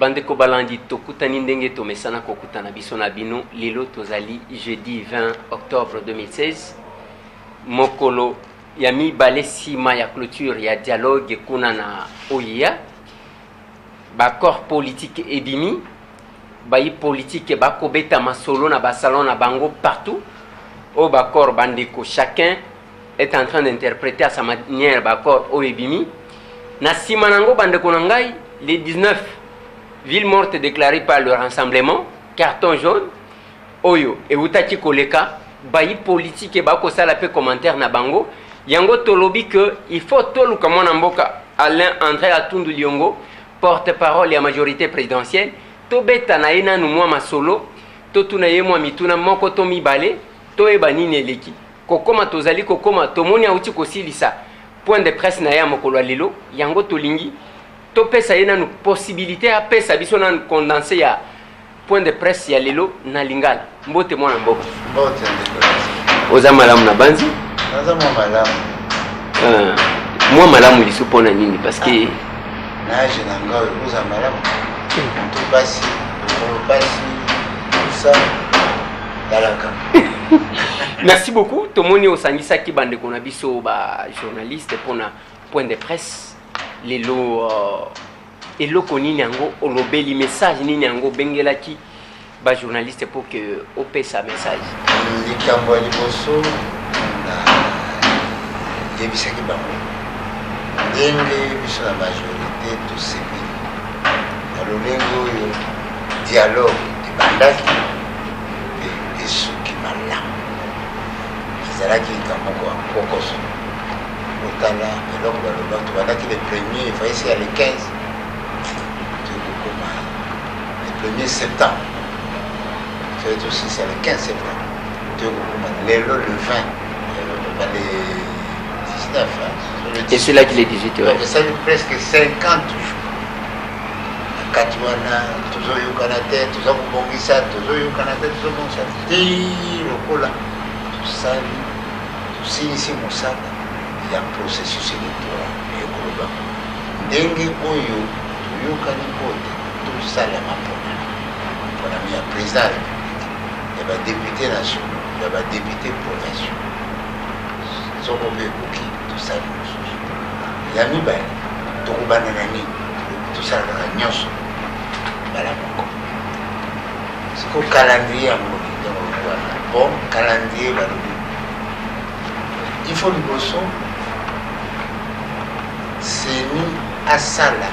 bandeko balandi tokutani ndenge tomesana kokutana biso na bino lelo tozali jeudi 20 octobre 2016 mokolo ya mibale sima ya clôture ya dialogue kuna na OIA corps politique ebimi bayi politique bakobeta masolo na basalon na bango partout au corps bandeko chacun est en train d'interpréter à sa manière corps o ebimi na sima nango bandeko nangai les 19 villes mortes déclarées par le rassemblement carton jaune oyo et utaki koleka bayi politique et bako sala pe commentaire na bango yango tolobi que il faut toluka mwana mboka Alain André Atundu Liongo porte-parole et la majorité présidentielle tobeta na ina nu mwa masolo to tuna ye mwa mituna moko to mibale to ebani neleki kokoma tozali kokoma tomoni auti kosilisa point de presse na ya mokolo lelo yango tolingi to pesa ina nu possibilité a pesa biso na condensé ya point de presse ya lelo na lingala mbote mwana mboka mbote oza malamu na banzi naza mwa malamu mwa malamu lisu pona nini parce que nage na ngao oza malamu to basi ça dalaka. Merci beaucoup tomoni osangisa ki bande kona biso ba journaliste pona point de presse lelo eloko nini yango olobeli message nini yango bengelaki ba journaliste pour que opesa message likambo liboso na debisaki bango ndenge biso na majorité tosepeli na lolengo oyo dialogue ebandaki mpe esuki malamu ezalaki likambo ya kokoso otala eloko baloba tobandaki le premier efaisi ya le 15 tokokoma le 1er septembre c'est aussi c'est le 15 septembre tokokoma lelo le 20 pas le 19 et c'est là qu'il est 18 donc ça fait presque 50 jours kati wana tozoyokana te toza kobongisa tozoyokana te tozobongisa te lokola tosali tosilisi mosala ya processus électoral ekoloba ndenge oyo toyokani kote tosala maponami ya président ya république ya badéputé nationaux ya badéputé provinciaux soko mpe ekoki tosali mosusu ya mibale tokobanda na nini tosalaka nyonso bala moko siko calendrier yango wana bon calendrier balobi il faut liboso seni asala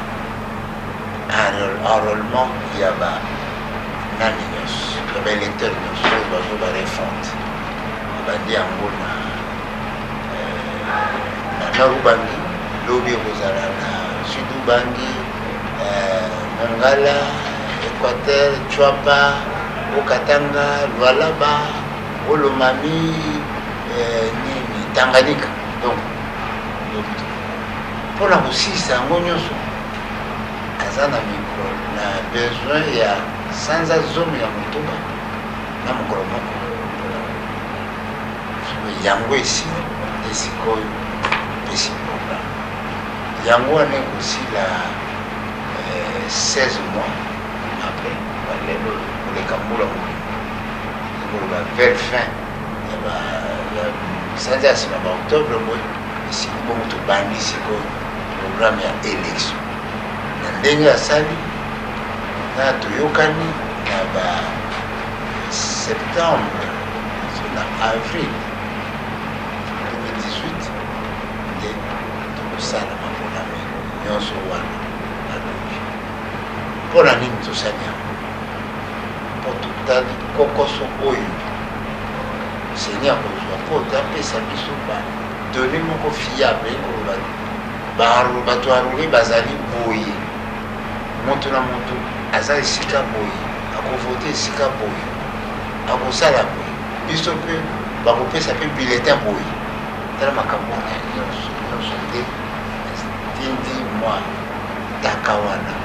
enrôlement ya banani nyonso ya baélecteur nyonso bazo barefonte bandi yango na nord ubangi lobi ekozala na sud ubangi Mongala, Équateur, Chouapa, Okatanga, Lualaba, Olomami, Tanganyika. Donc, pour la aussi, c'est un bon nyonso. Azana micro, na besoin ya sans azome ya mutuba, na mukolo moko. Yango ici, esikoyo, pesi programme. Yango ane aussi la 16 mois après, les Kamboula, vers fin, c'est en octobre, ici, bon, tout bandi, c'est le programme d'élection. Dans le Sali, dans Toyokani, septembre, en avril 2018, tout ça, on a pour la ligne de Sanya, pour tout le cocoso oyo, Seigneur, pour taper sa bisouba, donner mon fiable, barouli bazali boye, montona monto, azali sika boye, à voter sika boye, à kosala boye, bisope, barope sa pe bulletin boye, tellement kamona, non sonde, tindi moi, takawana.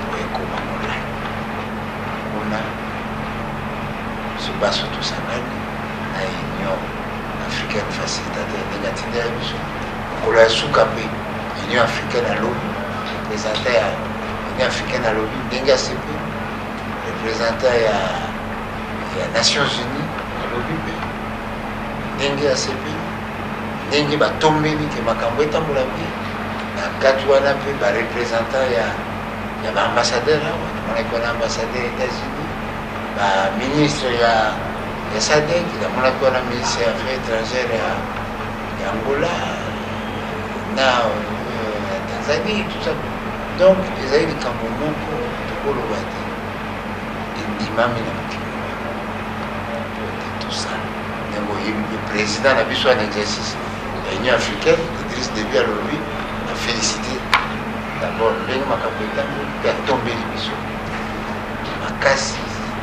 Ce bas surtout ça na Union africaine facilitateur négative ya biso kolo ya sukape Union africaine à l'ONU présenté à Union africaine à l'ONU ndenge asepe représentant ya Nations Unies alobi mpe ndenge asepeli ndenge batombeli ke makambo etambola bien na kati wana mpe barepresentant ya baambassadeur awa namonaki wana ambassadeur ya États-Unis baministre ya SADC namonaki wana ministre ya affaires étrangères ya Angola na Tanzanie tout ça donc ezali likambo moko tokoloba te endimami na mokili tosala ndenge oyebi président na biso en exercice ya Union africaine Idriss Déby alobi afélicité d'abord ndenge makambo etamboli mpe atombeli biso makasi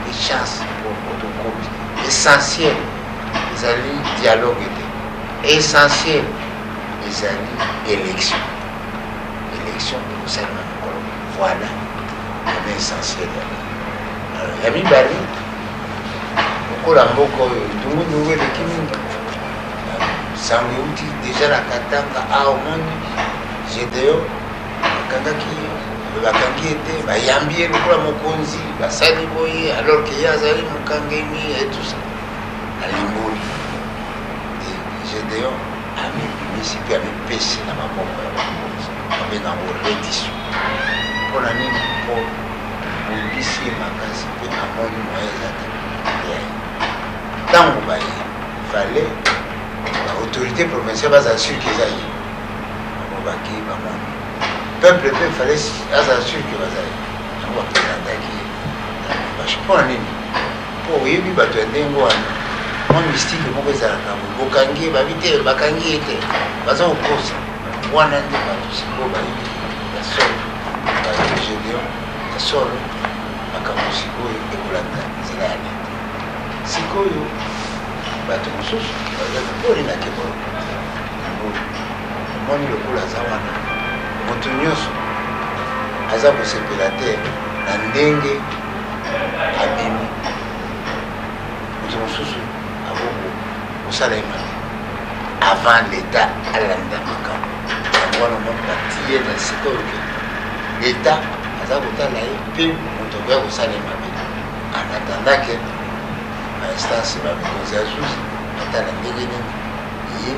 echance otokomi essentiel ezali dialogue ete essentiel ezali élection kosalema mokolo voilà on essentiel ya mibale lokola mboka oyo ndungu eleki mingi sango euti deja na katanga omoni Gédéon bakangi ete bayambi ye lokola mokonzi basali boye alors ke ye azali mokangemi et tout ça alimboli Gédéon amibimisi mpe amipesi na maboko ya bakonzi abengango reddition mpona nini mpo bongisi ye makasi mpe amoni moya eza te ntango baye fale baautorité provinciale bazala surke eza ye baki bamoni peuple mpe fale azala surke bazali yango baprésentaki ye mpona nini mpo oyebi bato ya ndenge wana mwa mystike moko ezalaka bokangi babi te bakangi ye te baza kokosa wana nde bato sikoyo bayebi ya solo Gédéon ya solo makambo sikoyo ekolanda nzela ya leta sikoyo bato mosusu bazaki poli na kebolo omoni lokola aza wana moto nyonso aza kosepela te na ndenge abimi moto mosusu aboko kosala ye mabe avant l'état alanda makambo yango wana moko batie na sikoyo ke l'état aza kotala ye mpe moto okoya kosala ye mabe en attendant ke bainstance bamokonzi ya susi batala ndenge nini ye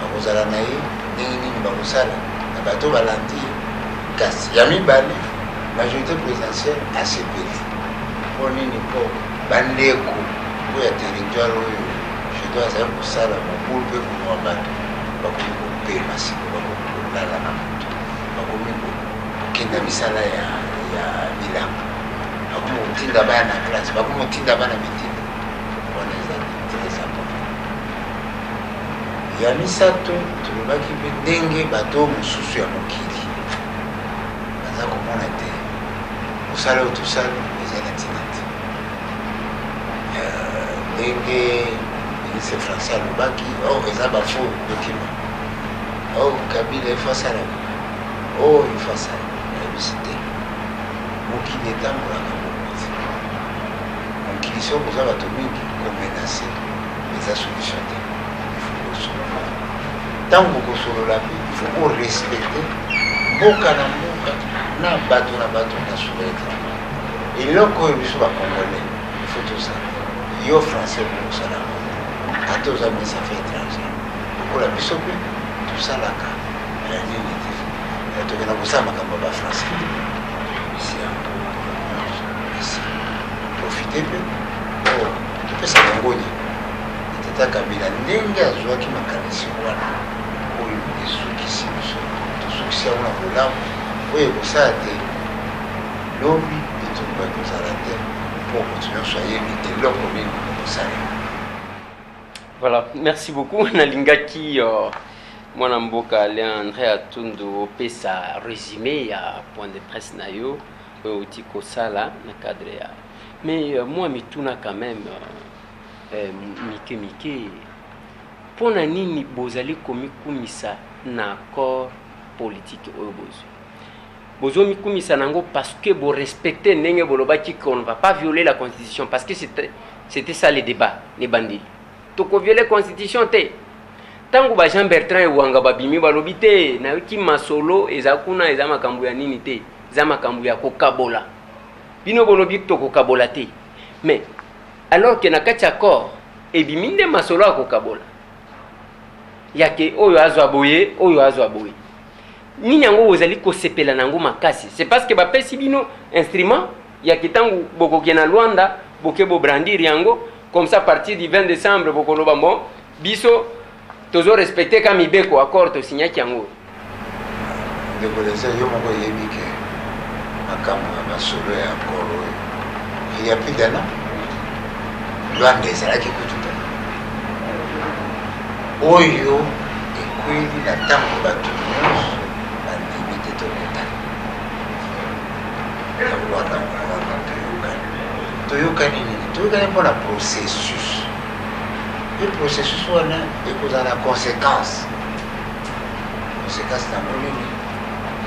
bakozala na ye ndenge nini bakosala na bato balandi ye kasi ya mibale majorité présidentielle asepeli mpo nini mpo bandeko oyo ya territoire oyo jedo azali kosala mobulu mpe komwa bato bakomi kopema siko bakomi kolala na moto bakomi kokenda misala ya bilanga bakomi kotinda bana na classe bakomi kotinda bana mitinda wana ezali très important ya misato tolobaki mpe ndenge bato mosusu ya mokili baza komona te kosala oyo tosala eza na ntina te ndenge ministre français alobaki eza bafaux document kabila efasala efasala nayebisi te mokili etambolaka mokonzi mokili soki oza bato mingi komenase eza solution te ntango kosolola mpe ifo korespecte mboka na mboka na bato na souveraineté eloko oyo biso bacongolais ifo tosala yo français okosala ata oza ministre affaires étrangère lokola biso mpe tosalaka nini te tokenda kosala makambo ya bafrançais profite mpe topesa bangonya tata Kabila ndenge azwaki makanisi wana oyo esukisi biso tosukisi yango na bolamu oyo ekosala te lobi etongoki kozala te mpo kontinue nyonso ayebi eloko nini ekosalema. Voilà, merci beaucoup. Nalingaki mwana mboka André Atundu opesa résumé ya point de presse na yo outi kosala na cadre ya. Mais moi mituna quand même mike pona nini bozali komikumisa na accord politique oyo bozo mikumisa nango parce que bo respecter ndenge bolobaki qu'on ne va pas violer la constitution parce que c'était ça le débat les bandits toko violer constitution te tango ba Jean Bertrand Ewanga babimi balobi te na ki masolo eza kuna eza makambu ya nini te eza makambu ya kokabola bino bolobi tokokabola te. Mais alors que na kati accord ebiminde masolo akokabola yake oyo azwa boye oyo azwa boye nini yango ozali kosepela nango makasi. C'est parce que bapesi bino instrument yake tangu bokoke na Luanda boke bo brandir yango comme ça à partir du 20 décembre bokoloba bon biso tozo respecter ka mibeko accord to signa yango. De bolesa yo moko yebike makambo masolo ya accord il y a plus d'un an Luanda ezalaki kututa oyo ekweli na ntango bato nyonso bandimi te tokotana wana toyokani nini toyokani mpona processus e processus wana ekozala na conséquence nango nini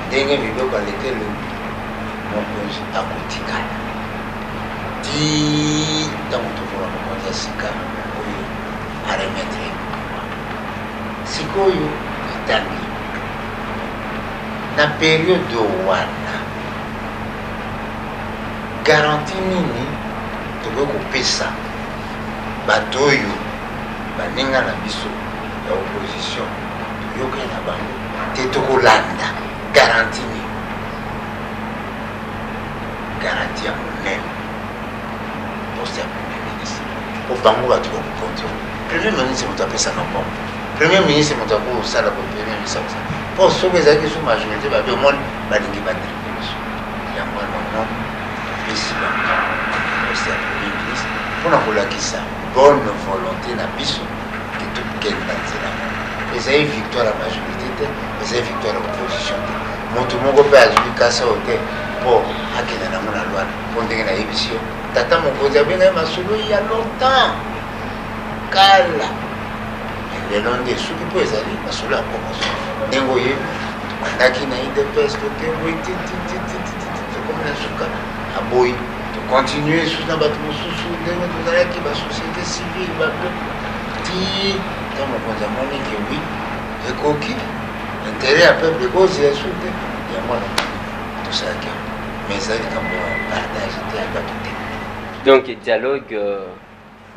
ndenge mibeko aleki elobi mokonzi akotikala ti ntango tokola mokonzi ya sika oyo aremetre sikoyo etangi na periode wana garanti nini tokoki kopesa bato oyo baninga na biso ya opposition toyokani na bango te tokolanda garanti nini garanti ya monene poste ya premier ministre po bango bato bakokontrole premier ministre moto apesaka mbongo premier ministre moto akosala po premier ministre akosala po soki ezalaki so majorité babi omoni balingi badirige biso yango wana apesi bango poste ya premier ministre mpona kolakisa bonne volonté na biso ke tokende na nzela ezali victoire ya majorité te ezali victoire ya opposition te moto moko mpe azwi kasa oyo te mpo akende nango na lwana mpo ndenge nayebisi yo tata mokonzi abengai masolo ya longtemps kala lelo nde soki mpo ezali masolo ya promotion ndenge oyebi tokandaki na idps tokengoi tokomi na suka aboyi tocontinue susu na bato mosusu ndenge tozalaki basociété civile bape ti ta mokonzi amoniki wi ekoki intérêt ya peuple ekozela su te yango wana tosalaki yango mais ezali likambo ya partage te ya bato te. Donc dialogue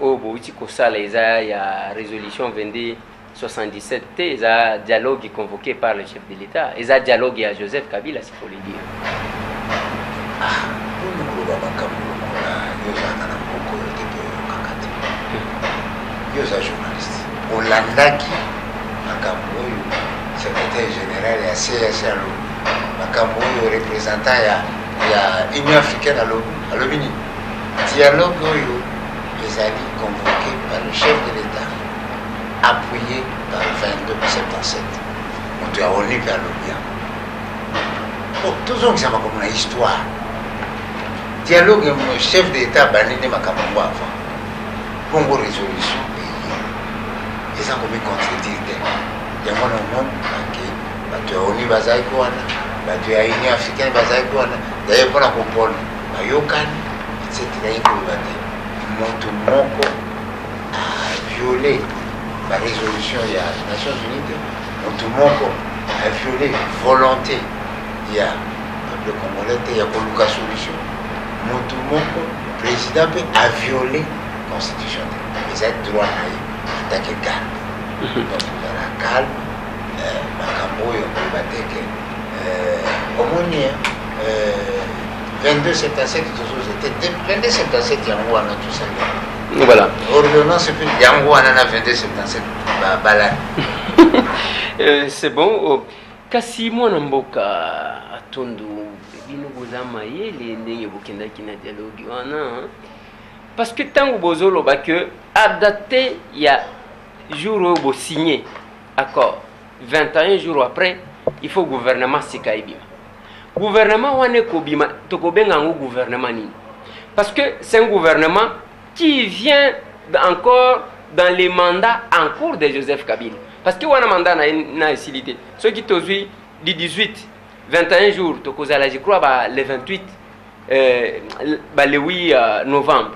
au bouti kosala eza ya résolution 2277 te eza dialogue convoqué par le chef de l'État eza dialogue ya Joseph Kabila s'il faut le dire. Mpona koloba makambo lokola yo ozalaka na moko oyo te mpe oyokaka te yo oza journaliste olandaki makambo oyo secrétaire général ya CES alobi makambo oyo représentant ya Union africaine alobi nini dialogue oyo ezali convoqué par le chef de l'État appuyé par 2277 moto ya ONU mpe alobi yango tozongisa makambo na histoire dialogue chef de l'État abanini makambo yango avant bongo résolution eye eza komi contredire te yango na omoni ake bato ya ONU bazalaki wana bato ya Union africaine bazalaki wana daye mpona kopona bayokani etcetera ekoloba te moto moko aviole barésolution ya Nations Unies te moto moko aviole volonté ya peuple congolais te ya koluka solution moto moko président mpe aviole constitution te eza droit na ye atake calme donc ezala calme makambo oyo koloba teke omoni 2277 2277 yango wana tosali Voilà. Ordonnance yango wana na 2277 bala. C'est bon. Kasi mwana mboka atundu bino bozama yele ndenge bokendaki na dialogue wana parce que tango bozolo ba que adapté ya jour où bo signé accord 21 jours après il faut gouvernement sikaibima gouvernement wane kobima tokobenga ngo gouvernement nini parce que c'est un gouvernement qui vient encore dans les mandats en cours de Joseph Kabila. Parce que wana mandat na facilité. Ceux qui tozui du 18 21 jours tokozala je crois le 28 le 8 novembre.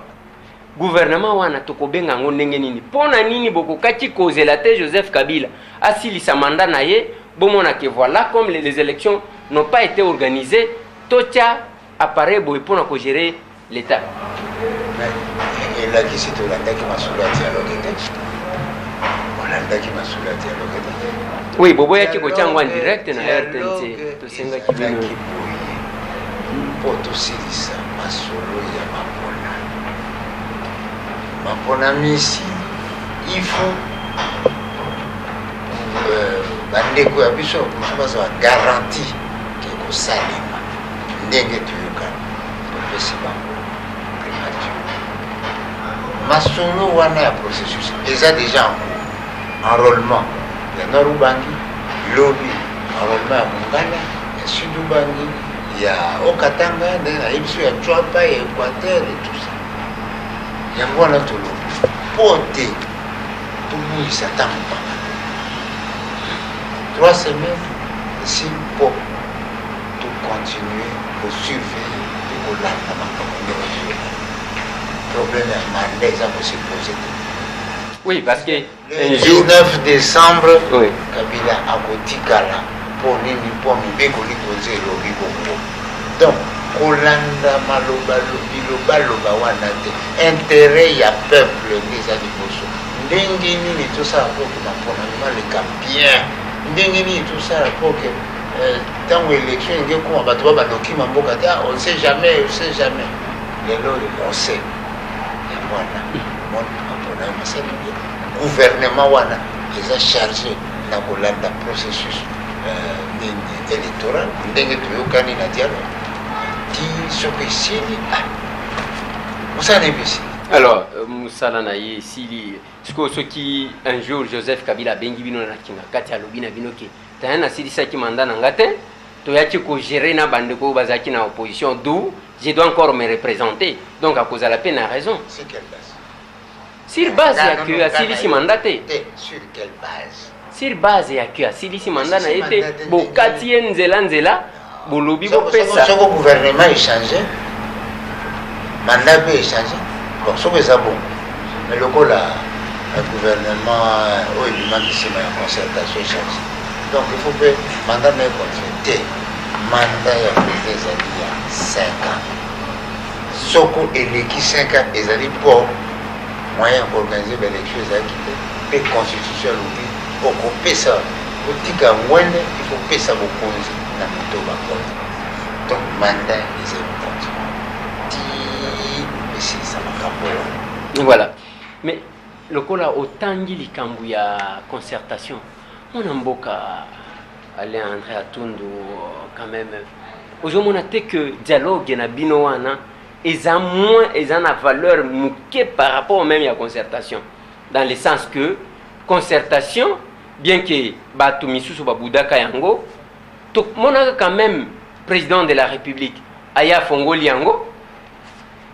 Gouvernement wana tokobenga ngo ndenge nini. Pona nini bokokati kozela te Joseph Kabila asilisa mandat na ye bomona que voilà comme les élections n'ont pas été organisées totia appareil boy pour gérer l'État. Et là, qui c'est Hollanda qui m'a soulé à dialogue. Hollanda qui m'a soulé à dialogue. Oui, Bobo yaki ko chango en direct na RTNC to senga kibino. Pour tout ça, ma solo ya mapona misi il faut bandeko ya biso baza garantie ke kosalema ndenge toyokana topesi bango primature masolo wana ya processus eza déjà en cours. Enrôlement ya Nord Ubangi, lobi enrôlement ya Mongala, ya Sud Ubangi, ya Okatanga, na biso ya Chwapa, ya Équateur et tout ça. Yango wana tolobi po te tobungisa ntango pamba 3 semaines si po tocontinue kosurveille mpe kolanda makambo ndenge toyeba problème ya manda eza kose pose te. Oui, parce que le 19 décembre oui. Kabila akotikala mpo nini mpo mibeko likonzi elobi bongo donc kolanda bilobaloba wana te intérêt ya peuple nde eza liboso ndenge nini tosala poke maponamema leka bien ndenge nini tosala poke ntango élection enge koma bato babadokima mboka te on sait jamais lelo on sait yango wana maponamema masali bien gouvernement wana eza chargé na kolanda processus électoral ndenge toyokani na dialogue alors Moussala Naye Sili ce qui un jour Joseph Kabila bengi bino na kinga kati alobi na bino ke tana sili saki mandat na ngate to yaki ko gérer na bande ko bazaki na opposition d'où je dois encore me représenter donc à cause de la peine a raison sur quelle base sur base ya que asili si mandaté sur quelle base sur base ya que asili si mandat na été bokati nzela bolobi bopesa soko gouvernement échangé mandat peut échanger bon soko eza bon mais lokola gouvernement oyo ebimaki nsima ya concertation échangé donc il faut mpe mandat na econtinue te mandat ya président ezali ya 5 ans soko eleki 5 ans ezali mpo moyen koorganize baélection ezalaki te mpe constitution elobi okopesa kotika mwene il faut pesa bokonzi na moto bakonzi donc mandat ezali continue voilà mais lokola otangi likambo ya concertation mona mboka Alain André Atundu quand même ozomona te que dialogue na bino wana eza moins eza na valeur muke par rapport même à concertation dans le sens que concertation bien que bato misusu babudaka yango to mona quand même président de la République aya fongoli yango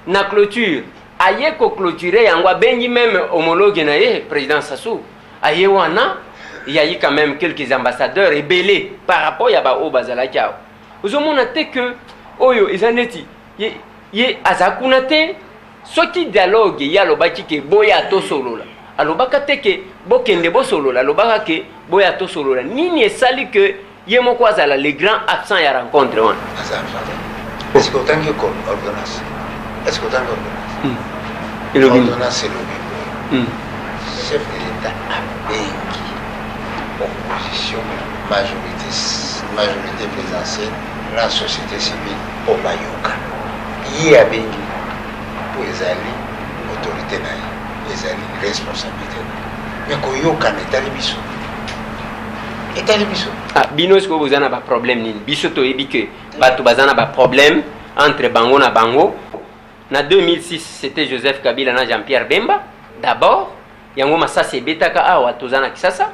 na clôture aye ko clôturer yango bengi même homologue na ye président Sassou aye wana il y a eu quand même quelques ambassadeurs ébélés par rapport ya ba o bazalaki awo ozomona te que oyo ezaneti ye azakuna te soki dialogue ya lobaki ke boya to solola alobaka te ke bokende bo solola alobaka ke boya to solola nini esali que ye moko azala le grand absent ya rencontre wana est-ce que autant que ordonnance est-ce que autant que ordonnance c'est le chef de l'État a bengi opposition majorité présidentielle la société civile pour bayoka ye abengi pour ezali autorité na ye ezali responsabilité mais koyoka na etali biso bino est-ce que vous avez un problème nini biso toyebi ke bato bazana ba problème entre bango na bango na 2006 c'était Joseph Kabila na Jean-Pierre Bemba d'abord yango masasi ebetaka awa tozana kisasa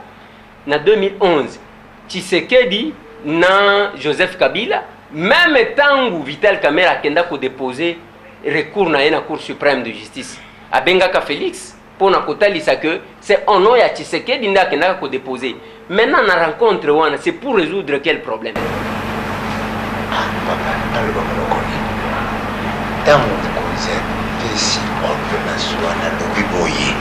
na 2011 Tshisekedi na Joseph Kabila même tangu Vital Kamerhe akenda ko déposer recours na la Cour suprême de justice abengaka Félix pour na kotalisa que c'est en nom ya Tshisekedi nda akenda ko déposer maintenant na rencontre wana c'est pour résoudre quel problème dans mon conseil ici ordonnance wana lobi boye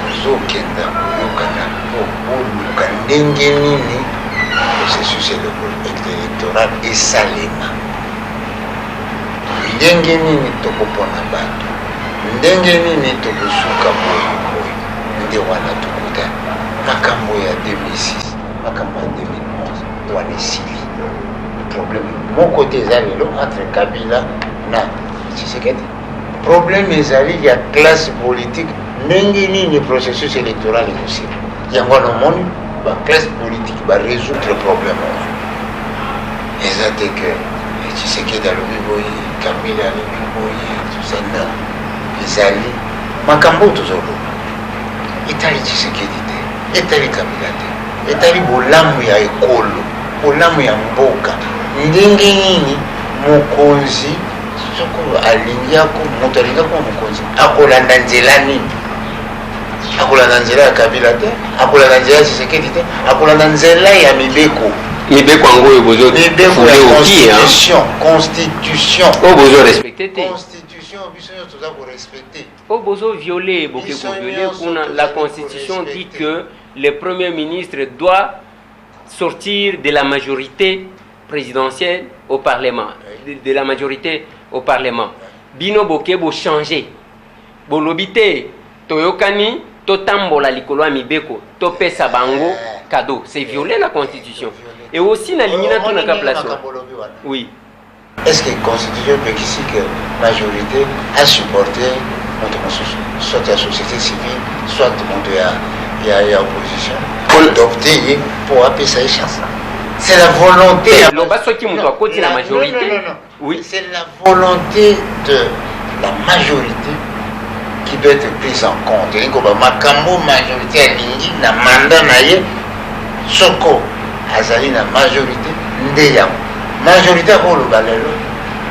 ozokenda koyokana po oluka ndenge nini processus électoral esalema ndenge nini tokopona bato ndenge nini tokosuka boye nde wana tokuta makambo ya 2006 makambo ya 2011 wana esili problème moko te eza lelo entre Kabila na Tshisekedi problème ezali ya classe politique ndenge nini processus électoral ekosila yango wana omoni classe politique résoudre problème eza te ke Tshisekedi alobi boye Kabila alobi boye tozana ezali makambo tozoloba etali Tshisekedi te etali Kabila te etali bolamu ya ekolo bolamu ya mboka ndenge nini mokonzi soko alingi moto alingi akoma mokonzi akolanda nzela nini akolanda nzela ya Kabila te akolanda nzela ya Tshisekedi te akolanda nzela ya mibeko yango oyo constitution bozo respecte te constitution biso nyonso toza korespecte bozo violer boke violer kuna la constitution dit que le premier ministre doit sortir de la majorité présidentielle au parlement de la majorité au parlement bino boke bo changer bolobi te toyokani totambola likolo ya mibeko topesa bango cadeau c'est violer la constitution et aussi na lingina to na place oui est-ce que la constitution peut ici que la majorité a supporté soit la société civile soit il y a opposition adopter pour appeler ça chance c'est la volonté la majorité non. Oui. C'est la volonté de la majorité qui doit être prise en compte. Makambo majorité alingi na mandat na ye soko azali na majorité ndeya majorité ko lo balelo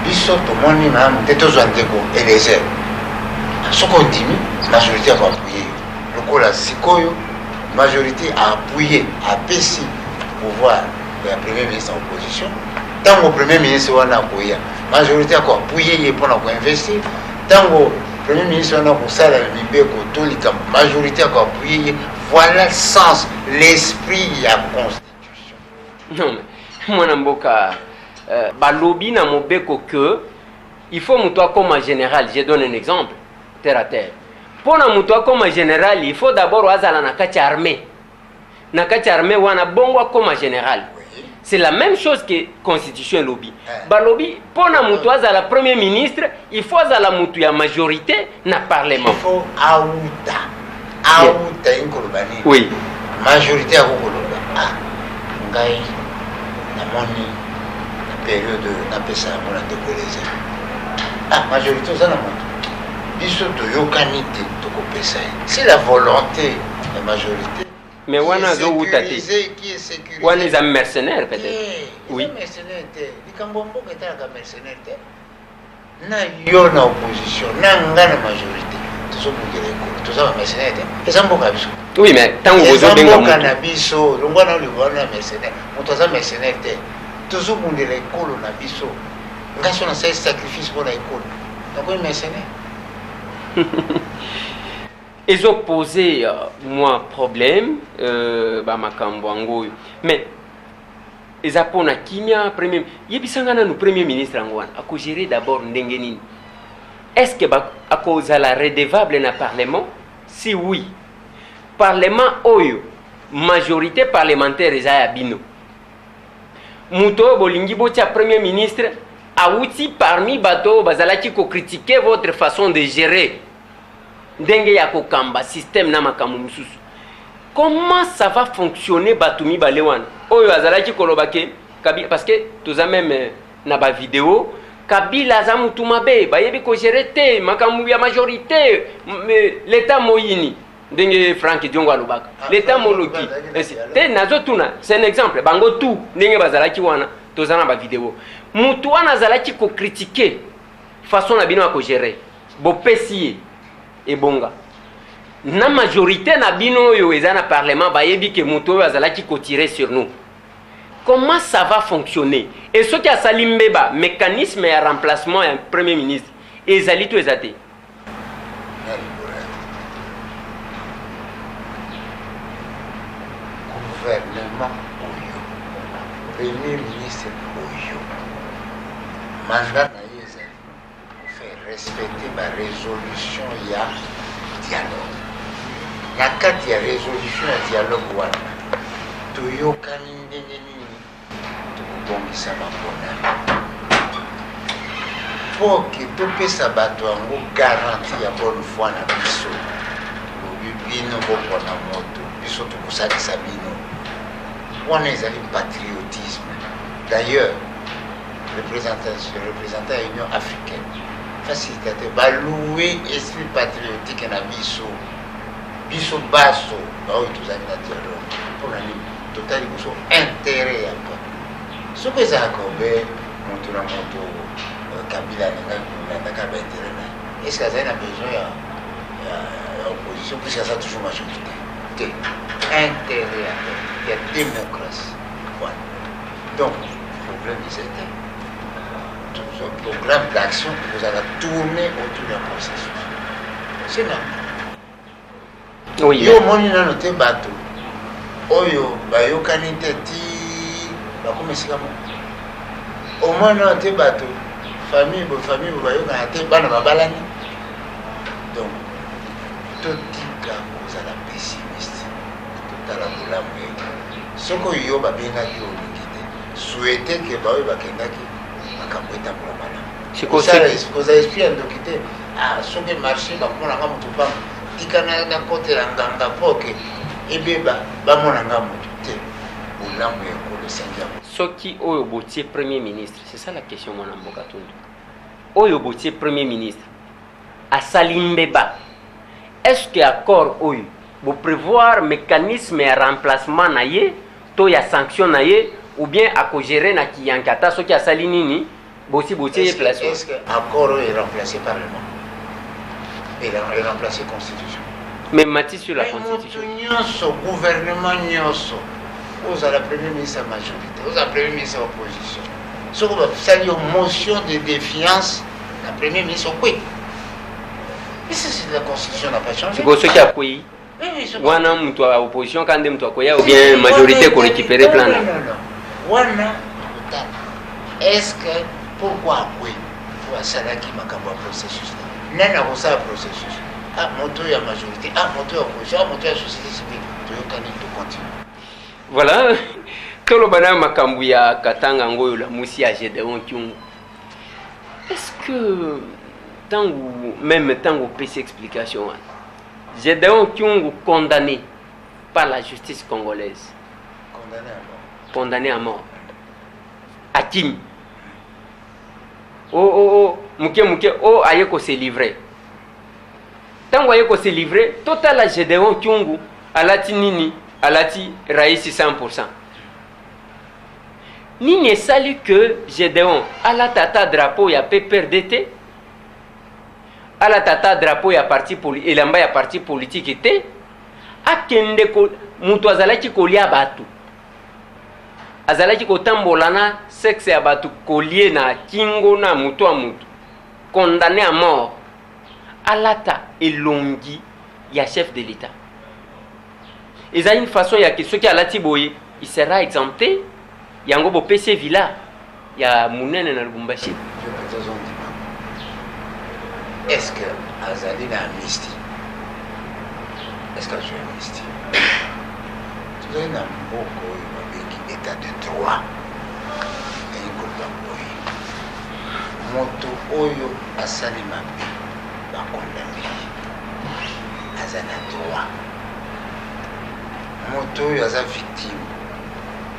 biso to moni na te tozwa ndeko eleze soko ndimi majorité ko appuyer lokola sikoyo majorité a appuyé a pesi pouvoir ya premier ministre en opposition tango premier ministre wana koya majorité ko appuyer ye pona ko investir tango premier ministre wana kosala mibeko tolika majorité ko appuyer voilà le sens l'esprit ya constitution non mais mwana mboka balobi na mobeko que il faut muto comme général je donne un exemple terre à terre pona muto comme général il faut d'abord azala na kati armée na kati armée wana bongo comme général c'est la même chose que constitution lobby balobi pona muto azala premier ministre il faut azala muto ya majorité na parlement il faut auta inkolobani oui majorité ya kokoloba ngai namoni na période napesa yango na décolese majorité oza na moto biso toyokani te tokopesa ye c'est la volonté ya majorité mais wana azowuta te wana eza mercenaire peut-être oui mercenaire te likambo mboka etalaka mercenaire te na yo na opposition na nga na majorité tozobundela ekolo toza bamercenaire te eza mboka ya biso oui mais ntango bozobenga mboka na biso longwana olingwana na mercenaire moto aza mercenaire te tozobundela ekolo na biso ngai so nasali sacrifice mpona ekolo nakoyi mercenaire ils ont posé moi problème makambo yango mais eza mpona kimia premier yebisanga nanu premier ministre yango wana akogérer d'abord ndenge nini est-ce que akozala redevable na parlement si oui parlement oyo majorité parlementaire eza ya bino muto oyo bolingi botia premier ministre awuti parmi bato bazalaki kocritiquer votre façon de gérer ndenge ya kokamba système na makambo mosusu comment ça va fonctionner bato mibale wana oyo azalaki koloba ke parce que toza même na ba vidéo Kabila aza mutu mabe bayebi kogere te makambo ya majorité l'état moyini ndenge Frank Diongo alobaka l'état moloki te nazotuna c'est un exemple bango tout ndenge bazalaki wana toza na ba vidéo mutu wana azalaki ko critiquer façon na bino ya kogere bopesi ebonga na majorité na bino oyo eza na parlement bayebi ke mutu oyo azalaki ko tirer sur nous. Comment ça va fonctionner? Et ce qui a salimbeba mécanisme de remplacement du premier ministre, ezali to ezate. Gouvernement premier ministre oyo mandat na ye ezali faire respecter barésolution ya dialogue. Na kati ya résolution ya dialogue wana toyokani ndenge nini tokobongisa mapona mpo ke topesa bato yango garanti ya bonne foi na biso lobi bino bopona moto biso tokosalisa bino wana ezali patriotisme. D'ailleurs représentant ya union africaine facilitateur baloué esprit patriotique na biso biso baso baoyo tozali na dialogue mpona nini totali biso intérêt ya peuple soki ezalaka obe moto na moto kabila alandaka baintérêt na ye est ce que azali na besoin ya opposition puisque aza toujours majorité te intérêt ya démocratie. Voilà. Donc problème c'était ce programme d'action vous allez tourner autour d'un processus. C'est normal. Oui. Yo moni nano te bato oyo bayokani te ti bakomesika mo au moins nano te bato famille bayokana te bana babalani. Donc totika kozala pessimiste totala bolamu eko soko yo babengaki olingi te souhaite ke baoyo bakendaki makambo etambola malamu koza esprit ya ndoki te soki marché bakomonanga moto pamba tika na kotela nganga mpo ke ebeba bamonanga moto te bolamu ekolo esengi yango. Soki oyo botie premier ministre, c'est ça la question mwana mboka tundu. Oyo botie premier ministre asali mbeba, est-ce que accord oyo bo prévoir mécanisme ya remplacement na ye to ya sanction na ye ou bien akogérer na kiyankata soki asali nini bosi botie ye place. Est-ce que accord est remplacé par le monde et est remplacé constitution. Mais mati sur la constitution. Nyonso gouvernement nyonso aux la premier ministre à majorité, aux la premier ministre à opposition. Ce qu'on va faire une motion de défiance, la premier ministre oui. Mais ça c'est la constitution n'a pas changé. C'est pour ce qui a pris. Wana mtu wa opposition kande mtu akoya ou bien majorité pour récupérer plan. Non. Wana est-ce que pourquoi oui pour ça qui makambo processus. Nana ko ça processus. Moto ya majorité, moto ya opposition, moto ya société civile. Toyokani to continue. Voilà. Tolobana makambu ya Katanga ngoyo la musi ya Gédéon Kyungu. Est-ce que même tant que PC explication Gédéon Kyungu condamné par la justice congolaise. Condamné à mort. À Kim. Muke, ayeko se livrer. Tant ayeko se livrer, total la Gédéon Kyungu, alati nini, alati raïsi 100%. Nini salut que Gédéon, ala tata drapeau ya PPRDT, ala tata drapeau ya parti politique, elamba ya parti politique était, akende ko mutu azalaki kolia batu. Azalaki kotambolana sexe ya batu kolie na kingo na mutu a mutu. Condamné à mort. Alata elongi ya chef de l'État. Et ça une façon ya que ceux qui alati boye, il sera exempté. Yango bo PC Villa, ya munene na Lubumbashi. Est-ce que azali na amnistie? Est-ce que je amnistie? Tu as un mboko qui état de droit. Et moto oyo asali mabe ba condamné. Azana droit. Moto oyo aza victime.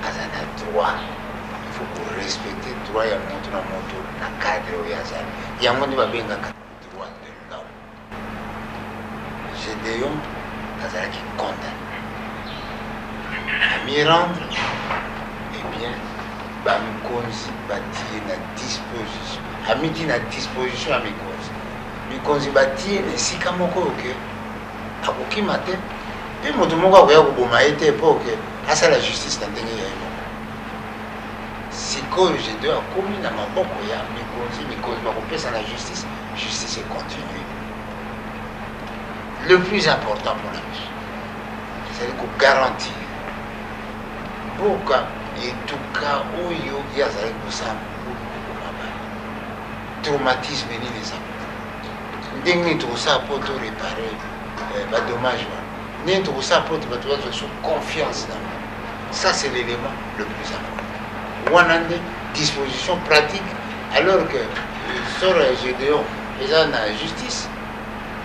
Azana droit. Il faut pour respecter le droit ya moto na moto na cadre oyo azali. Yango ndi babenga droit de l'homme. Gédéon azalaki condamné. À m'y rendre, eh bien, Bamikonzi bâti na disposition. À midi na disposition à Mikonzi. Mikonzi bâti les sikamoko ok. À Bokimate. Et mon demande à voir au Maïté époque. À ça la justice n'a pas été. Si j'ai deux à commis dans ma boko ya Mikonzi m'a coupé ça la justice. Justice est continuée. Le plus important pour la vie, c'est de garantir. Pourquoi en tout cas oyo yazali kosala traumatisme nini eza ndenge nini tokosala mpo to réparer badommage wana ndenge tokosala mpo te bato bazwa so confiance na ça c'est l'élément le plus important wana nde disposition pratique alors que sort Gédéon eza na justice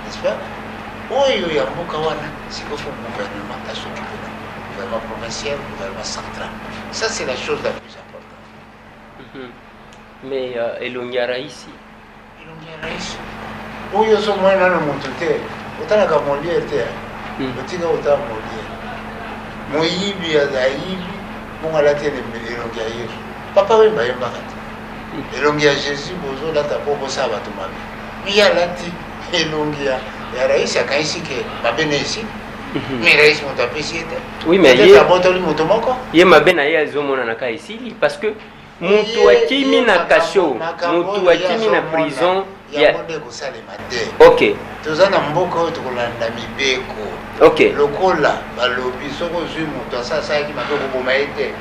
n'est-ce pas oyo ya mboka wana sikofo gouvernement asoccupe na gouvernement provincial gouvernement central ça c'est la chose la plus importante. Mais elongi ya raisi oyo so mwana na moto te otalaka moliere te otika otala moliere moyibi azayibi bongo alati elongi ya yesu papa wemba yembaka te elongi ya jésus bozolata mpo bosala bato mabe mi alati elongi ya raisi akaisi ke mabe na esi mais raisi moto apesi ye te oui mais ye abotoli moto moko ye mabe na ye azomonanaka esili parce que mutu akimi na kasho mutu akimi na prison yango nde kosalema te ok toza na mboka oyo tokolanda mibeko ok lokola balobi soki ozwi moto asalaki mabe okoboma ye te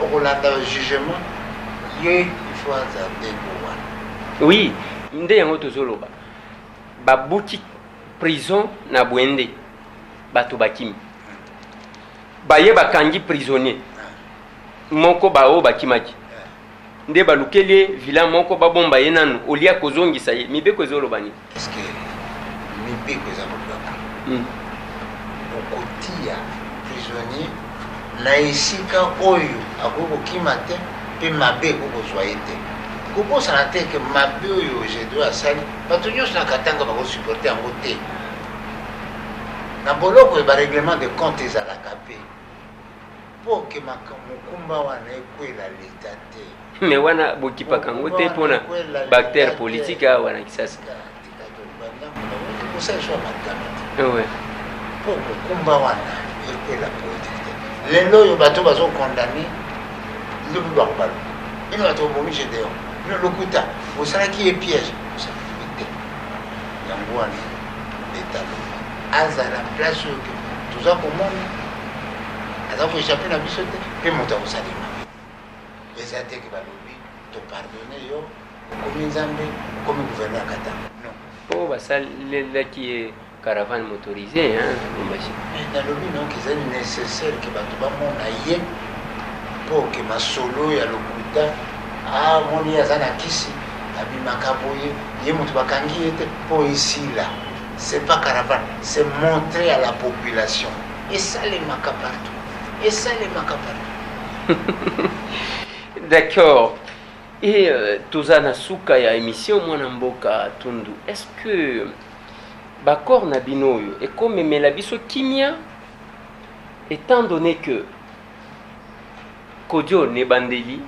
okolanda jugement ye ifo aza ndeko wana oui nde yango tozoloba babuki prison na bwende bato bakimi baye bakangi prisonnier moko bao bakimaki nde balukeli ye vila moko babomba ye nanu olia kozongisa ye mibeko ezoloba nini parce que mibeko eza kobaka okotia prisonnier na esika oyo akoki kokima te mpe mabe ekokozwa ye te kobosana te ke mabe oyo Gédéon asali bato nyonso na katanga bakosupporte yango te na boloko bareglement de compte ezalaka mpe mpo ke mokumba wana ekwela leta te me wana bokipaka yango te mpona bacteur politique awa na kisasa mpo mokumba wana ekwela politique te lelo oyo bato bazokondane ndobi bakobalo bino bato bobomi Gédéon bino lokuta osalaki ye piège osalaki te yango wana leta azala place oyo toza komona aza koéchappe na biso te mpe moto akosalema eza te ke balobi topardone yo okomi nzambe okomi gouverneur katanga non mpo basalelaki ye caravane motorisé nalobi donc eza nécessaire ke bato bamona ye mpo ke masolo ya lokuta amoni aza na kisi abimaka boye ye moto bakangi ye te mpo esila c'est pas caravane c'est montrer à la population esalemaka partout esalemaka partout. D'accord. Et toza na suka ya émission mwana mboka tundu. Est-ce que bakor na binoyo et comme memela biso kimia étant donné que Kodio ne bandeli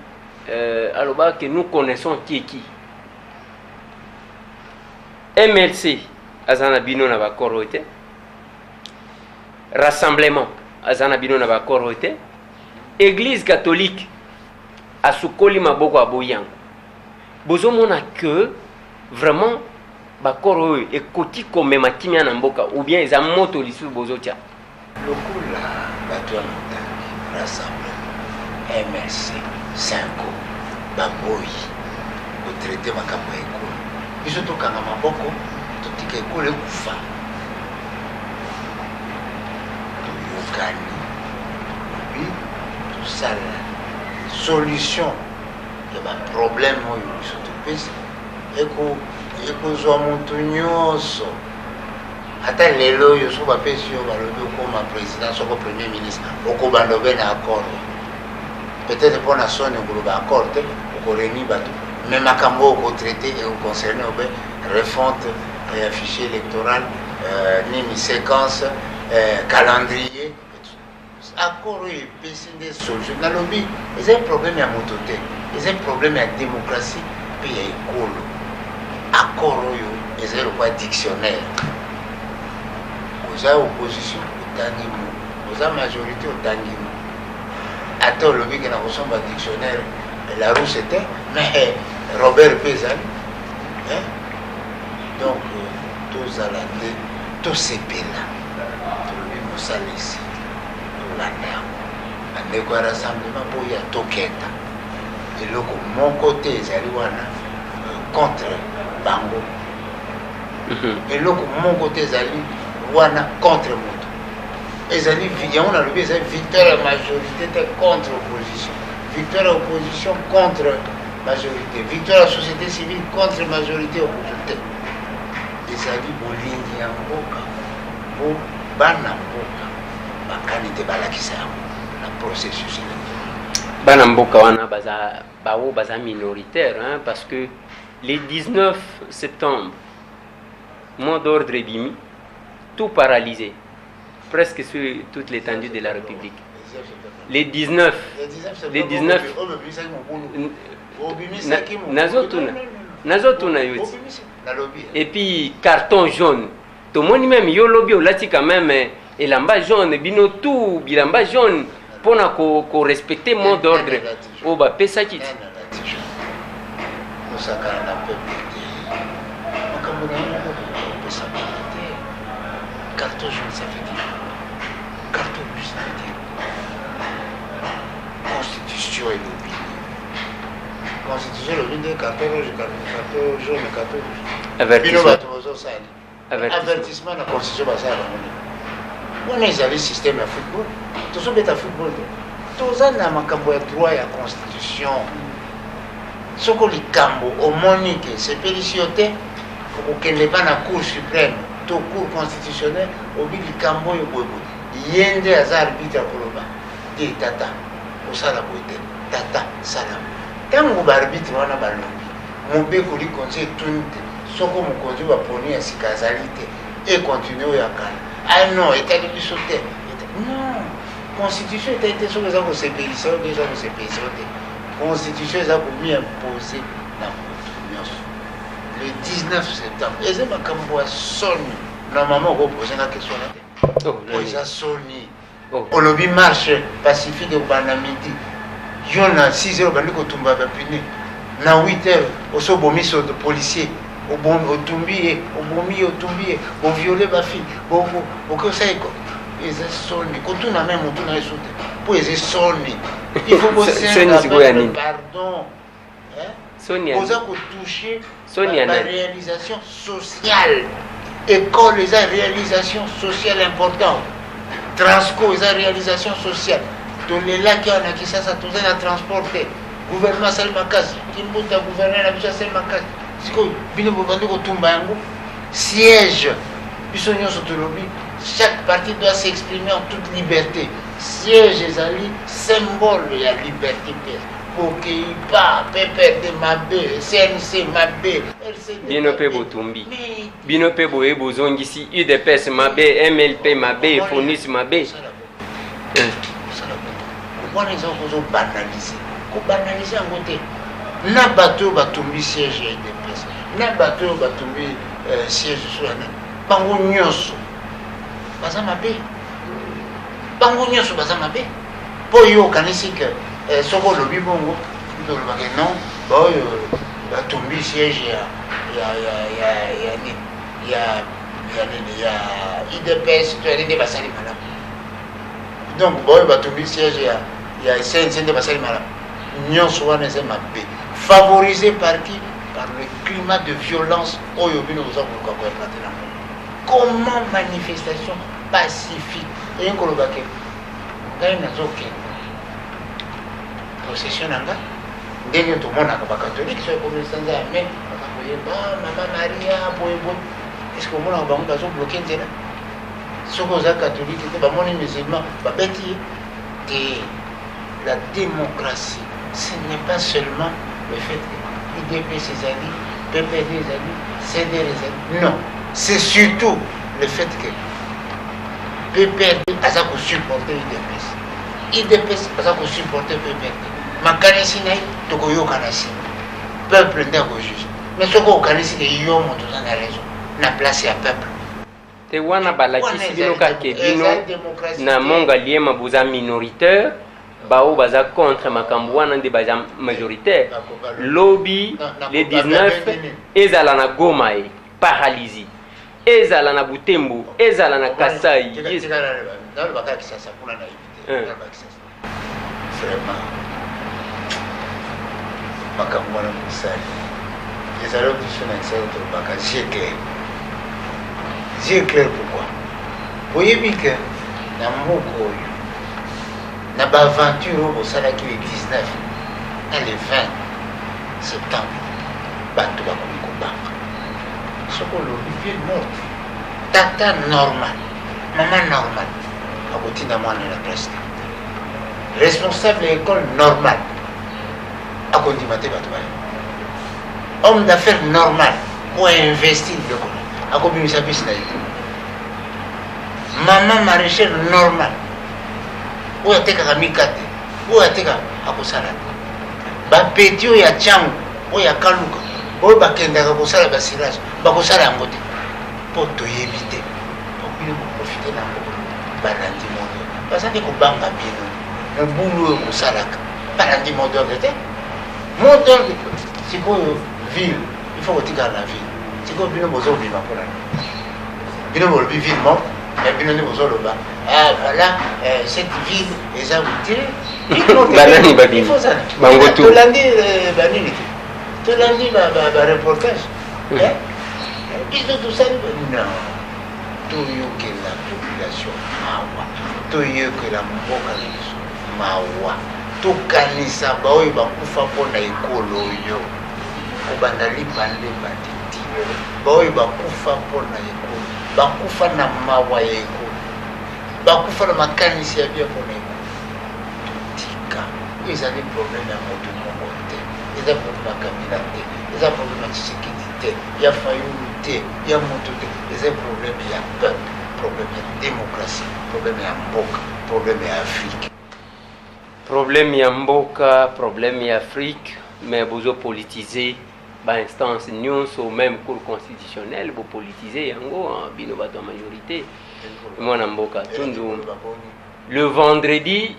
aloba que nous connaissons qui est qui. MLC azana bino na bakor ote. Rassemblement azana bino na bakor ote. Église catholique asukoli maboko aboyango bozomona que vraiment bakoro oyo ekoti komema kimia na mboka ou bien eza moto lisusu bozotia lokola bato ya motangi rassemblement MSC 5 baboyi kotraite makambo ya ekolo biso tokanga maboko totika ekolo ekufa toyokani obi tosala solution ya baproblème oyo biso topesi ekozwa moto nyonso ata lelo oyo so bapesi yo balobi okoma président soko premier ministre okobanda obe na accord peut-être mpo na soni okoloba accord te okoreni bato me makambo okotraite ekoconcerne obe refonte ya fichier électoral nini séquence calendrier accord oyo epesi nde solution nalobi eza problème ya moto te eza problème ya démocratie mpe ya ekolo accord oyo eza lokwa dictionnaire oza opposition otangi mo oza majorité otangi mo ata olobi ke na kosomba dictionnaire la rousse te mais Robert mpe ezali donc tozala te tosepela tolobi mosalisi bandeko ya rassemblement mpo ya tokenda eloko moko te ezali wana contre bango eloko moko te ezali wana contre moto ezali yango nalobi ezali victoire ya majorité te contre opposition, victoire ya opposition contre majorité, victoire ya société civile contre majorité opposition. Ezali bolingi ya mboka bo bana mboka bakani te balakisa yango na processus électoral. Bana mboka wana baza minoritaire, hein, parce que les 19 septembre mot d'ordre bimi, tout paralysé presque sur toute l'étendue de la République. Les 19 et puis carton jaune. Tout le monde même yo lobby olati quand même elamba jaune bino tout bilamba jaune pour qu'on respecter mot d'ordre. Oh bah pesa kit. Carton jaune ça fait dire. Carton rouge ça fait dire. Constitution et l'opinion. Constitution et l'opinion, carton rouge, carton jaune, carton rouge. Avertissement de la constitution basale. On est allé système de football. Tout ça est à football. Tout ça n'a pas de droit à la constitution. Ce que les cambo, au monique, c'est pélicioté pour qu'il n'y ait pas la cour suprême. Au cours constitutionnel, au bout du Cambo et Bobo, il y a des arbitres à Koloba, des tata, au Salabote, tata, salam. Quand on arbitre, on a ballon. Mon bec, on lui conseille tout, ce qu'on me conduit à prendre à Sikazalité et continuer à Kala. Ah non, état de sauter. Non, constitution était été sur les gens qui se paysans, des gens qui se paysans. Constitution, ils ont mis imposer la constitution. Le 19 septembre, et c'est ma camboua sonne. Normalement, on pose la question là. On a sonné. On lobby marche pacifique au Banamidi. Il y en a 6 heures, on tombe à Piné. Dans 8 heures, on se bombé sur des policiers. Au tombier, au bombi, au tombier. On violé ma fille. Au conseil. Ils ont sonné. Quand on a même, on a sauté. Pour les sonner. Il faut bosser pardon. Sonia. Toucher la réalisation sociale. École, les réalisations sociales importantes. Transco, les réalisations sociales. Tous les lacs qui ont ça, tout ça a transporté. Gouvernement Salmakas, Kimbuta, gouverneur Abidjan Salmakas. C'est quoi? Bino Bobandoko Tumbango. Siège. Chaque parti doit s'exprimer en toute liberté. Siège, les alliés, symbole de la liberté. Pour qu'il n'y ait pas PPD Mabé, CNC Mabé, Binope Botumbi, Binope Boé Bozongisi, UDPS Mabé, MLP Mabé, Fonis Mabé. Pourquoi les gens ont banalisé? Qu'on banalise en côté. Na bateau Batumbi siège UDPS, na bateau Batumbi siège sur la Bango Nyoso, Baza Mabé. Bango Nyoso, Baza Mabé. Pour yo, Kanisi que. Soko lobby bongo, non, Batumbi siège, il y a IDPS, tu as dit Basali Malam. Donc, Batumbi siège, il y a CNC de Basali Malam. Nyon Souane et Mabé. Favorisé par qui? Par le climat de violence au Yobino nous avons maintenant. Comment manifestation pacifique? Et un colobake, procession nanga ndenge tout le monde a catholique soit protestant mais maman Maria boybo est-ce que mon bango bazo bloquer nzela soko za catholique te ba moni musulman ba beti et la démocratie ce n'est pas seulement le fait que IDP ses alliés, PPD les alliés, CD les alliés, non, c'est surtout le fait que PPD a ça pour supporter IDPS a ça pour supporter PPD. Makanisi naï, tokoyo kanasi. Peuple n'est pas juste. Mais ce qu'on kanisi de yon monte dans la raison. Na place à peuple. Te wana balakisi bino kake bino na monga liema boza minoritaire, bao baza contre makambo wana nde baza majoritaire. Lobby les 19 ezala na Goma e paralysie. Ezala na Butembo, ezala na Kasai. vraiment makambo wana mosali ezali biso na kisala tolobaka zie clair pourquoi oyebi ke na mboka oyo na baaventure oyo bosalaki le 19 na le 20 septembre bato bakomi kobanga soko olobi vie morte tata normal mama normal akotinda mwana na presque responsable ya école normal akondima te bato bayo homme d'affaires normal oinvestir biloko akobimisa bisi na ye mama maraîchère normal oyo atekaka mikate oyo ateka akosala bapeti oyo ya tiango oyo ya kaluka oyo bakendaka kosala basirage bakosala yango te mpo toyebi te okili koprofite na yango balandi moderne bazali kobanga bino mobulu oyo kosalaka balandi moderne te moderne sikoyo ville il faut kotikala na ville sikoyo bino bozobima mpona bino bolobi ville morte mais bino nde bozoloba voilà cette ville eza utile banani babimi bango tu tolandi banini te tolandi bareportage biso tosali non toyokela population mawa toyokela mboka na biso mawa tokanisa baoyo bakufa mpona ekolo oyo kobanda libande batiti baoyo bakufa mpona ekolo bakufa na mawa ya ekolo bakufa na makanisi ya bia mpona ekolo totika ezali problème ya moto moko te eza problème ya kabila te eza problème ya tshisekedi te ya fayulu te ya moto te eza problème ya peuple problème ya démocratie problème ya mboka problème ya afrique problème ya mboka problème ya afrique mais bozo politiser ba instance nyonso même cour constitutionnelle bo politiser yango bino bato ya majorité mwana mboka tundu le vendredi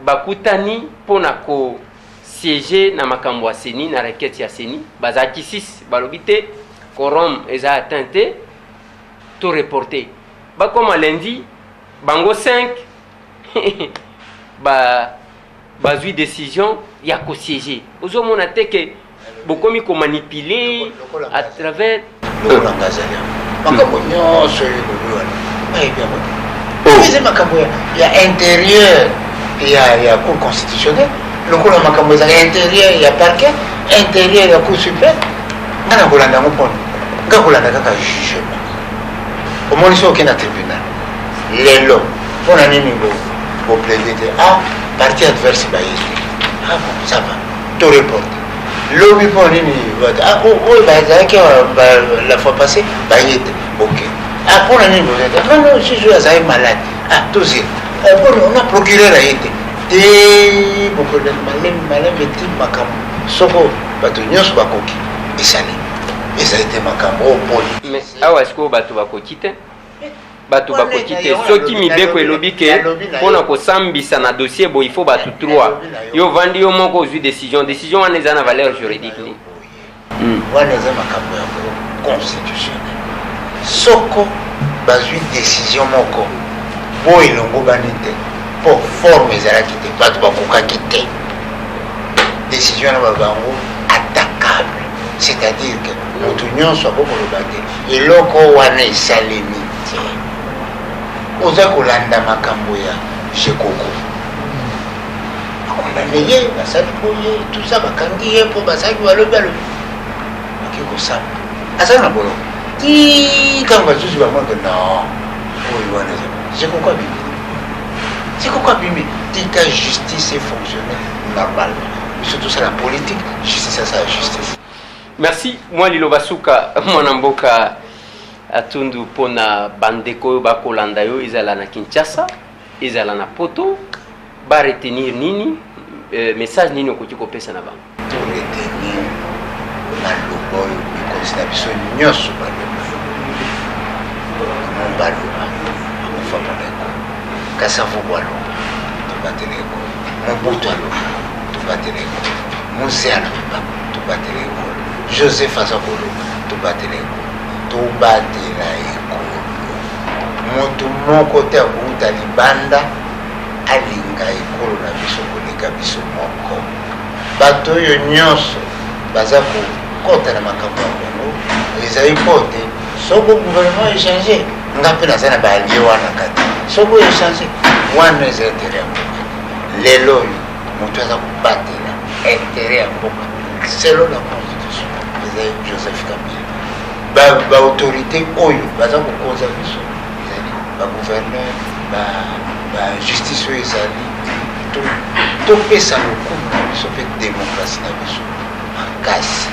bakutani pona ko siéger na makambo ya seni na requête ya seni bazaki 6 balobi te quorum eza atteint te to reporter bakoma lundi bango 5 bazwi décision ya ko siéger ozomona te ke bokomi komanipuler à travers lokangazali makambo nyonso ekoluwana ayebyango te eza makambo ya intérieur ya cour constitutionnelle lokola makambo ezaka intérieur ya parquet intérieur ya cour suprême nga na kolanda yango mpona nga kolanda kaka jugement omonisi oke na tribunal lelo mpona nini boplaide te partie adverse baye te bon ça va to reporte lobi mpo nini oyo bazalaki la fois passé baye te ok mpona nini bozete non juge oyo azalaki malade tozela mpona ona procureur aye te te malembe ti makambo soko bato nyonso bakoki esali ezali te makambo oyo poli mais awa sikoyo bato bakoki te bato bakoki te soki mibeko elobi ke mpona kosambisa na dossier boye il faut bato 3 yo vandi yo moko ozwi décision wana eza na valeur juridique te wana eza makambo ya constitutionnel soko bazwi décision moko boye elongobani te mpo forme ezalaki te bato bakokaki te décision wana babango attaquable c'est-à-dire que moto nyonso akokoloba te eloko wana esalemi te oza kolanda makambo ya jekoko akondane ye basali boye tout ça bakangi ye mpo bazalaki balobi ake kosala aza na boloko tikango bazuzi bamonke non oyo wana jekoko abimi jekoko abimi tika justice efonctionne normalement biso tosala politique justice asala justice. Merci moi liloba suka mwana mboka atundu pona bandeko oyo bakolanda yo ezala na Kinshasa ezala na Poto ba retenir nini message nini okoki kopesa na bango to retenir maloba oyo mikonzi na biso nyonso baloba akufa mpona ekolo Kasavubu aloba tobatela ekolo Mobutu aloba tobatela ekolo Muse aloba tobatela ekolo Joseph aza koloba tobatela ekolo tobatela ekolo moto moko te akuta libanda alinga ekolo na biso koleka esika biso moko bato oyo nyonso baza kokota na makambo ya kongo ezali po te soko gouvernement échange nga mpe naza na baalie wana kati soko échange wana eza intere ya mboka lelo oyo moto aza kobatela intere ya mboka selon la constitution ezali Joseph Kabila baautorité oyo baza kokonza biso ezali bagouverneur bajustice oyo ezali topesa lokumu na biso mpe démocratie na biso makasi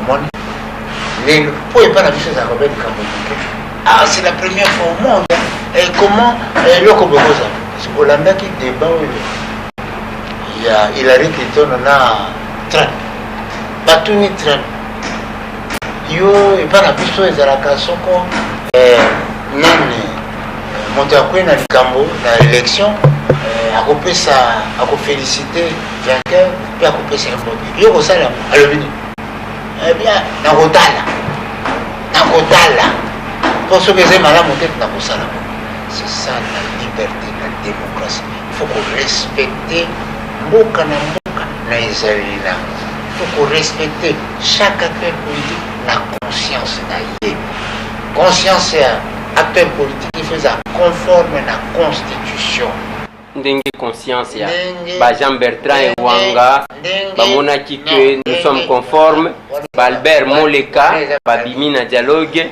omoni lelo po epa na biso ezalaka mpe likambo moke c'est la première fois au monde et comment eloko bokoza olandaki débat oyo ya Hillary Clinton na Trump batuni Trump yo epa na biso ezalaka soko nani moto akwei na likambo na élection akofélicité vainqueur mpe akopesa ya mbote yo kosala alobi nini bien nakotala mpo soki eza malamu te nakosala c'est ça la liberté la démocratie il faut korespecte mboka na mboka na ezali nango il faut korespecte chaque acteur politique na conscience na ye conscience ya acteur politique ifeza conforme na constitution ndenge conscience ya ba Jean Bertrand Wanga bamonaki que nous sommes conformes ba Albert Moleka babimi na dialogue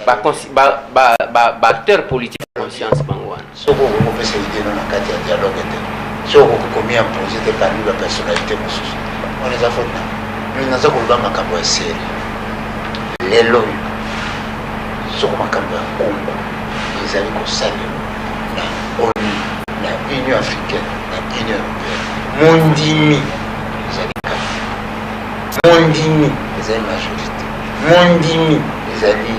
ba acteur politique conscience bangwana soko ko pesa idée na kati ya dialogue te soko ko komia imposer te parmi ba personnalité mosusu on les a fait nous naza ko ba makambo ya seri lelo soko makambo ya Congo ezali ko salela na ONU na Union africaine na Union européenne mondimi ezali kaka mondimi ezali majorité mondimi ezali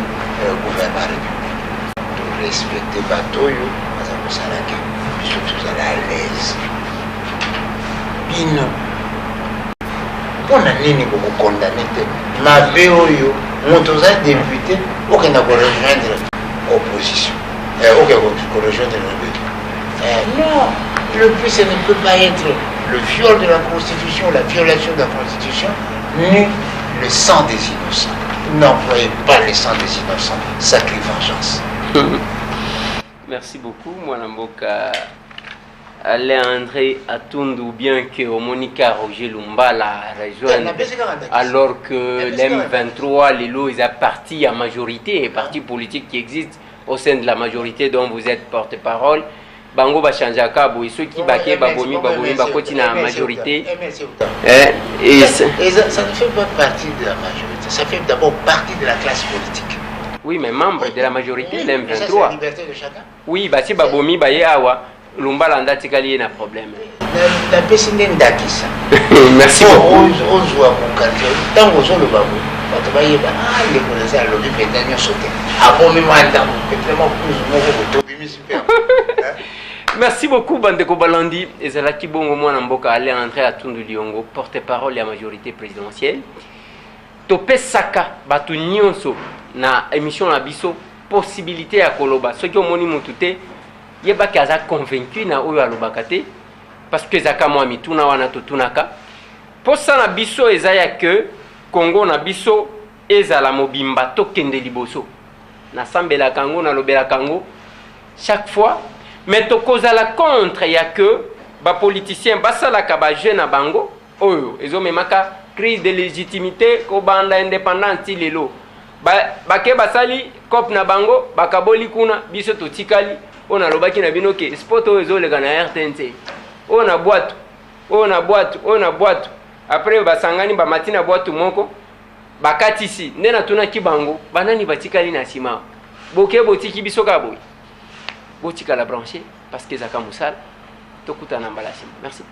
gouvernement république to respecter bato oyo baza kosalaki biso tozala à l'aise bino mpona nini kokokondane te mabe oyo moto oza député okenda korejoindre opposition korejoindre non, le plus ça ne peut pas être le viol de la Constitution, la violation de la Constitution, ni le sang des innocents. N'employez pas le sang des innocents, sacrée vengeance. Merci beaucoup, Mwanamboka Alain André Atundu, bien que Monica Roger Lumbala rejoigne, alors que l'M23, les lots, ils sont partis à majorité, partis politiques qui existent au sein de la majorité dont vous êtes porte-parole. Bango va changer à cabo et ceux qui baquent babomi bakoti na majorité et ça ne fait pas partie de la majorité, ça fait d'abord partie de la classe politique. Oui, mais membre de la majorité, oui, l'M23. C'est la liberté de chacun. Oui, bah si babomi baye awa Lumbala anda tikali na problème. La personne ndaki ça. Merci beaucoup. Ozwa konkanze tango zo le babo. Bato baye ba le connaissait à l'objet pétanio sauté. Abomi manda peut-être plus moko botobi super. Merci beaucoup Bandeko Balandi et Zalaki Bongo Mwana Mboka Alain André Atundu Liongo, porte-parole de la majorité présidentielle. Topé Saka Batu Nyonso na émission na biso possibilité à Koloba. Ceux qui ont moni mutute yeba kaza convaincu na oyo alobakate parce que zaka moi mituna wana totunaka. Pour ça na biso ezaya que Congo na biso ezala mobimba tokende liboso. Na sambela kango na lobela kango chaque fois. Mais tokozala contre ya que ba politicien basalaka ba jeune na bango oyo ezomemaka crise de légitimité ko banda indépendance lelo bake basali cop na bango bakaboli kuna biso totikali ona lobaki na binoke sport oyo ezolega na RTNC ona boîte après basangani ba matina boîte moko bakatisi ndena tuna kibango banani batikali na sima boke botiki biso ka boy botika la brancher parce que Zaka Moussal tokuta na mbalasi. Merci.